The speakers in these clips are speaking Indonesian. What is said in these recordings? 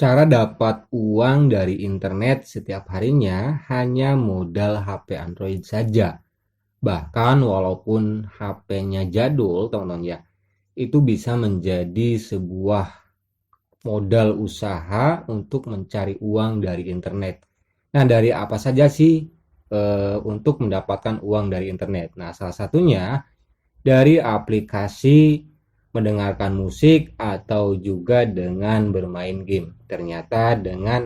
Cara dapat uang dari internet setiap harinya hanya modal HP Android saja. Bahkan walaupun HP-nya jadul, teman-teman ya, itu bisa menjadi sebuah modal usaha untuk mencari uang dari internet. Nah, dari apa saja sih untuk mendapatkan uang dari internet? Nah, salah satunya dari aplikasi mendengarkan musik atau juga dengan bermain game. Ternyata dengan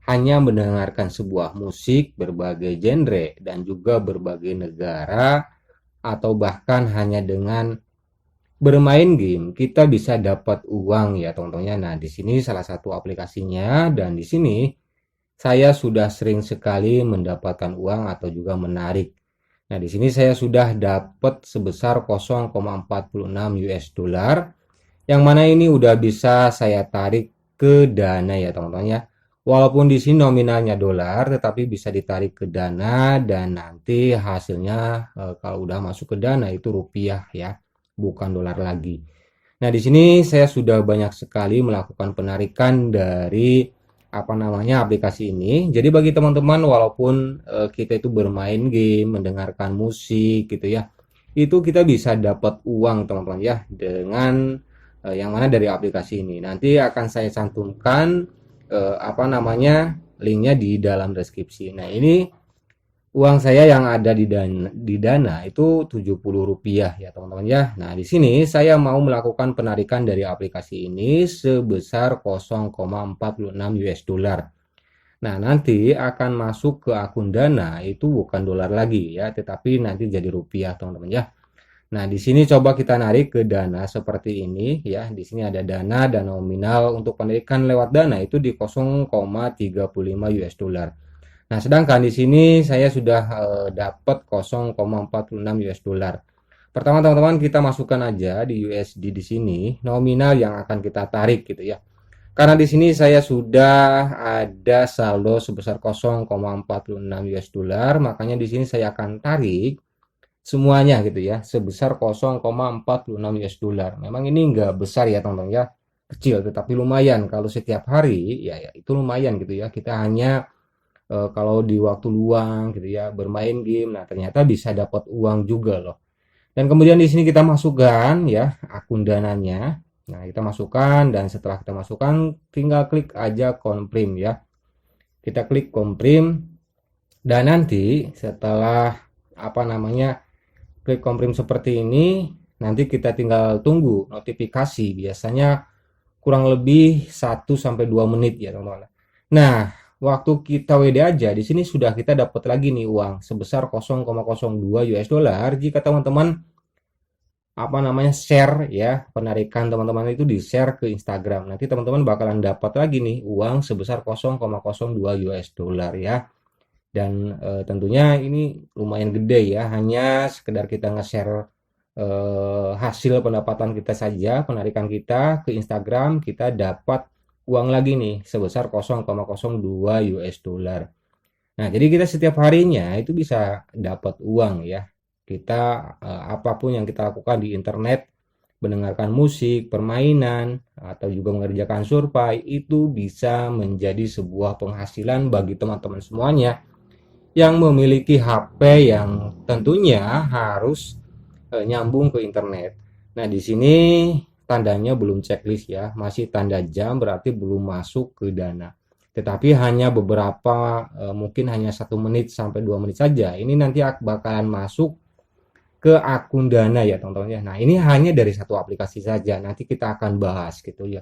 hanya mendengarkan sebuah musik berbagai genre dan juga berbagai negara atau bahkan hanya dengan bermain game kita bisa dapat uang ya teman-teman. Nah, di sini salah satu aplikasinya dan di sini saya sudah sering sekali mendapatkan uang atau juga menarik. Nah, di sini saya sudah dapat sebesar 0,46 US dollar yang mana ini udah bisa saya tarik ke dana ya teman-teman ya. Walaupun di sini nominalnya dolar tetapi bisa ditarik ke dana dan nanti hasilnya kalau udah masuk ke dana itu rupiah ya, bukan dolar lagi. Nah, di sini saya sudah banyak sekali melakukan penarikan dari apa namanya aplikasi ini. Jadi bagi teman-teman walaupun kita itu bermain game, mendengarkan musik gitu ya, itu kita bisa dapat uang teman-teman ya dengan yang mana dari aplikasi ini. Nanti akan saya cantumkan apa namanya linknya di dalam deskripsi. Nah, ini uang saya yang ada di dana itu Rp70 ya teman-teman ya. Nah, di sini saya mau melakukan penarikan dari aplikasi ini sebesar 0,46 US dollar. Nah, nanti akan masuk ke akun dana itu bukan dolar lagi ya, tetapi nanti jadi rupiah teman-teman ya. Nah, di sini coba kita narik ke dana seperti ini ya. Di sini ada dana dan nominal untuk penarikan lewat dana itu di 0,35 US dollar. Nah, sedangkan di sini saya sudah dapat 0,46 US dollar. Pertama teman-teman kita masukkan aja di USD di sini nominal yang akan kita tarik gitu ya. Karena di sini saya sudah ada saldo sebesar 0,46 US dollar, makanya di sini saya akan tarik semuanya gitu ya sebesar 0,46 US dollar. Memang ini enggak besar ya teman-teman ya, kecil tetapi lumayan kalau setiap hari ya itu lumayan gitu ya. Kita hanya kalau di waktu luang gitu ya bermain game, nah ternyata bisa dapat uang juga loh. Dan kemudian di sini kita masukkan ya akun dananya. Nah, kita masukkan dan setelah kita masukkan tinggal klik aja confirm ya. Kita klik confirm dan nanti setelah apa namanya klik confirm seperti ini, nanti kita tinggal tunggu notifikasi. Biasanya kurang lebih 1 sampai 2 menit ya teman-teman. Nah, waktu kita WD aja di sini sudah kita dapat lagi nih uang sebesar 0,02 US dollar jika teman-teman apa namanya share ya penarikan teman-teman itu di share ke Instagram. Nanti teman-teman bakalan dapat lagi nih uang sebesar 0,02 US dollar ya. Dan tentunya ini lumayan gede ya, hanya sekedar kita nge-share hasil pendapatan kita saja, penarikan kita ke Instagram, kita dapat uang lagi nih sebesar 0,02 US dollar. Nah, jadi kita setiap harinya itu bisa dapat uang ya. Kita apapun yang kita lakukan di internet, mendengarkan musik, permainan, atau juga mengerjakan survei, itu bisa menjadi sebuah penghasilan bagi teman-teman semuanya yang memiliki HP yang tentunya harus nyambung ke internet. Nah, di sini tandanya belum checklist ya, masih tanda jam berarti belum masuk ke dana. Tetapi hanya beberapa mungkin hanya 1 menit sampai 2 menit saja. Ini nanti bakalan masuk ke akun dana ya teman-teman ya. Nah, ini hanya dari satu aplikasi saja. Nanti kita akan bahas gitu ya.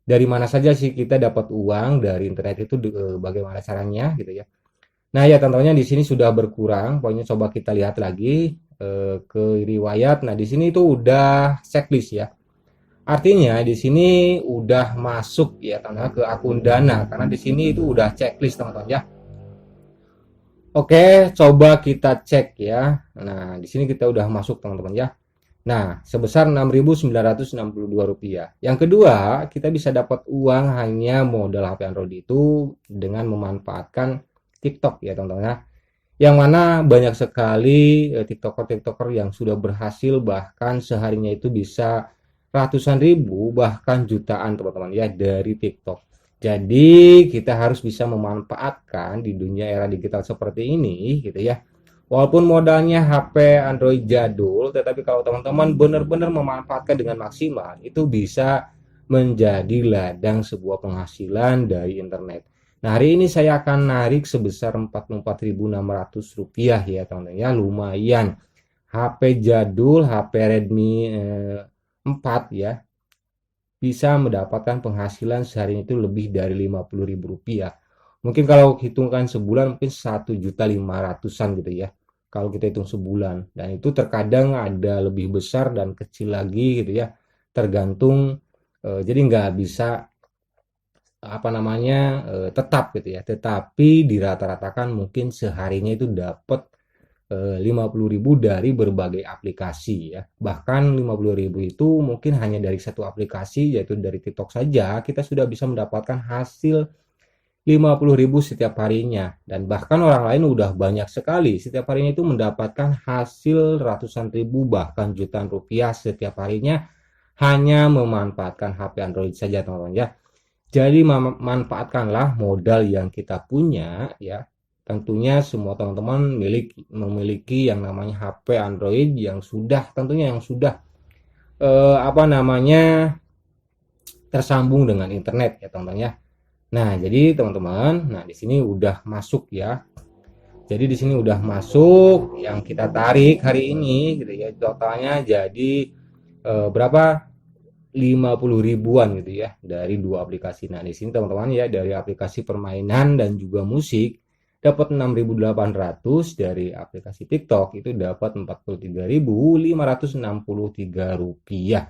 Dari mana saja sih kita dapat uang dari internet itu bagaimana caranya gitu ya. Nah, ya contohnya di sini sudah berkurang. Pokoknya coba kita lihat lagi ke riwayat. Nah, di sini itu udah checklist ya. Artinya di sini udah masuk ya teman-teman ke akun dana karena di sini itu udah checklist teman-teman ya. Oke, coba kita cek ya. Nah, di sini kita udah masuk teman-teman ya. Nah, sebesar Rp6.962. Yang kedua, kita bisa dapat uang hanya modal HP Android itu dengan memanfaatkan TikTok ya teman-teman ya. Yang mana banyak sekali TikToker-TikToker yang sudah berhasil bahkan seharinya itu bisa ratusan ribu bahkan jutaan teman-teman ya dari TikTok. Jadi kita harus bisa memanfaatkan di dunia era digital seperti ini gitu ya. Walaupun modalnya HP Android jadul, tetapi kalau teman-teman benar-benar memanfaatkan dengan maksimal, itu bisa menjadi ladang sebuah penghasilan dari internet. Nah, hari ini saya akan narik sebesar Rp44.600 ya, teman-teman ya, lumayan. HP jadul, HP Redmi 4 ya, bisa mendapatkan penghasilan sehari itu lebih dari Rp50.000. Mungkin kalau hitungkan sebulan mungkin 1.500.000-an gitu ya. Kalau kita hitung sebulan, dan itu terkadang ada lebih besar dan kecil lagi gitu ya. Tergantung, jadi nggak bisa apa namanya, tetap gitu ya. Tetapi dirata-ratakan mungkin seharinya itu dapat 50.000 dari berbagai aplikasi ya. Bahkan 50.000 itu mungkin hanya dari satu aplikasi, yaitu dari TikTok saja kita sudah bisa mendapatkan hasil 50.000 setiap harinya. Dan bahkan orang lain udah banyak sekali setiap harinya itu mendapatkan hasil ratusan ribu bahkan jutaan rupiah setiap harinya hanya memanfaatkan HP Android saja, teman-teman ya. Jadi manfaatkanlah modal yang kita punya ya. Tentunya semua teman-teman memiliki yang namanya HP Android yang sudah tentunya yang sudah apa namanya tersambung dengan internet ya, teman-teman ya. Nah, jadi teman-teman, nah di sini udah masuk ya. Jadi di sini udah masuk yang kita tarik hari ini gitu ya. Totalnya jadi berapa? 50 ribuan gitu ya dari dua aplikasi. Nah, di sini teman-teman ya, dari aplikasi permainan dan juga musik dapat 6.800, dari aplikasi TikTok itu dapat 43.563 rupiah.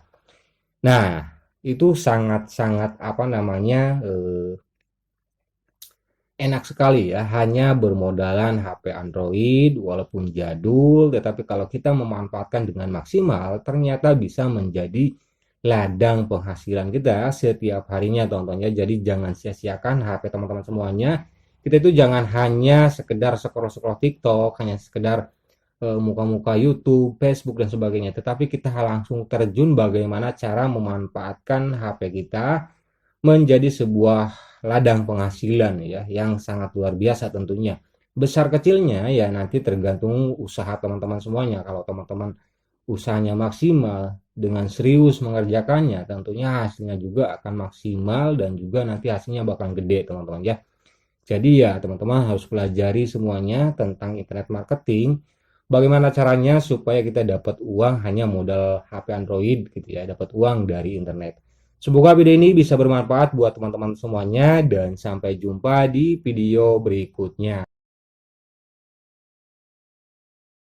Nah, itu sangat-sangat apa namanya enak sekali ya, hanya bermodalan HP Android walaupun jadul, tetapi kalau kita memanfaatkan dengan maksimal ternyata bisa menjadi ladang penghasilan kita setiap harinya, teman-teman ya. Jadi jangan sia-siakan HP teman-teman semuanya. Kita itu jangan hanya sekedar scroll-scroll TikTok, hanya sekedar muka-muka YouTube, Facebook dan sebagainya, tetapi kita langsung terjun bagaimana cara memanfaatkan HP kita menjadi sebuah ladang penghasilan ya, yang sangat luar biasa tentunya. Besar kecilnya ya nanti tergantung usaha teman-teman semuanya. Kalau teman-teman usahanya maksimal dengan serius mengerjakannya, tentunya hasilnya juga akan maksimal dan juga nanti hasilnya bakal gede, teman-teman ya. Jadi ya teman-teman harus pelajari semuanya tentang internet marketing. Bagaimana caranya supaya kita dapat uang hanya modal HP Android gitu ya, dapat uang dari internet. Semoga video ini bisa bermanfaat buat teman-teman semuanya dan sampai jumpa di video berikutnya.